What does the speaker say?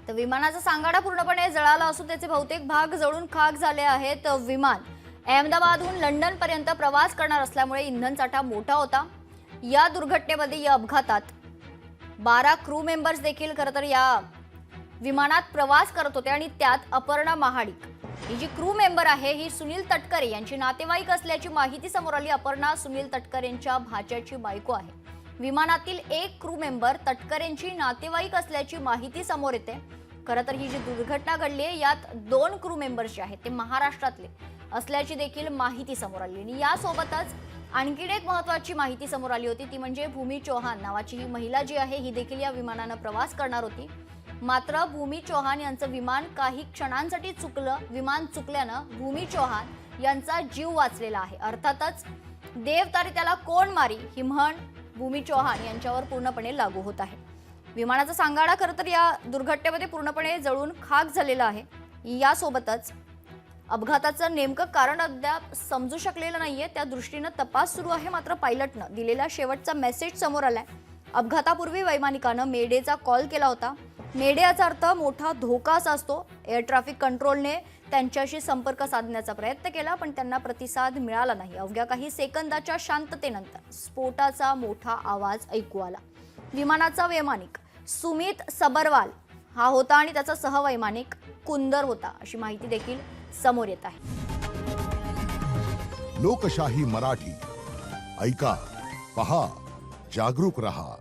तर विमानाचा सांगाडा पूर्णपणे जळाला असून त्याचे बहुतेक भाग जळून खाक झाले आहेत। विमान अहमदाबादहून लंडन पर्यंत प्रवास करणार असल्यामुळे इंधन साठा मोठा होता। या दुर्घटनेमध्ये या अपघातात 12 क्रू मेंबर्स देखील खरं तर या विमानात प्रवास करत होते आणि त्यात अपर्णा महाडिक ही जी क्रू मेंबर आहे ही सुनील तटकरे यांची नातेवाईक असल्याची माहिती समोर आली। अपर्णा सुनील तटकरेंच्या भाच्याची बायको आहे। विमानातील एक क्रू मेंबर तटकरेंची नातेवाईक असल्याची माहिती समोर येते। खरं तर ही जी दुर्घटना घडली आहे यात 2 क्रू मेंबर्स जे आहेत ते महाराष्ट्रातले असल्याची देखील माहिती समोर आली आणि यासोबतच आणखी एक महत्त्वाची माहिती समोर आली होती ती म्हणजे भूमी चौहान नावाची ही महिला जी आहे ही देखील या विमानाने प्रवास करणार होती। मात्र भूमी चौहान यांचं विमान काही क्षणांसाठी चुकलं। विमान चुकल्यानं भूमी चौहान यांचा जीव वाचलेला आहे। अर्थातच देव तारी त्याला कोण मारी ही म्हण भूमी चौहान यांच्यावर पूर्णपणे लागू होत आहे। विमानाचा सांगाडा खरं तर या दुर्घटनेमध्ये पूर्णपणे जळून खाक झालेला आहे। यासोबतच अपघाताचं नेमकं कारण अद्याप समजू शकलेलं नाहीये, त्या दृष्टीने तपास सुरू आहे। मात्र पायलटनं दिलेला शेवटचा मेसेज समोर आलाय। अपघातापूर्वी वैमानिकानं मेडेचा कॉल केला होता। मेडे याचा अर्थ मोठा धोका असा असतो। एअर ट्रॅफिक कंट्रोलने त्यांच्याशी संपर्क साधण्याचा प्रयत्न केला पण त्यांना प्रतिसाद मिळाला नाही। अवघ्या काही सेकंदाच्या शांततेनंतर स्फोटाचा मोठा आवाज ऐकू आला। विमानाचा वैमानिक सुमित सबरवाल हा होता आणि त्याचा सहवैमानिक कुंदर होता अशी माहिती देखील समोर येत आहे। लोकशाही मराठी ऐका, पहा, जागरूक रहा।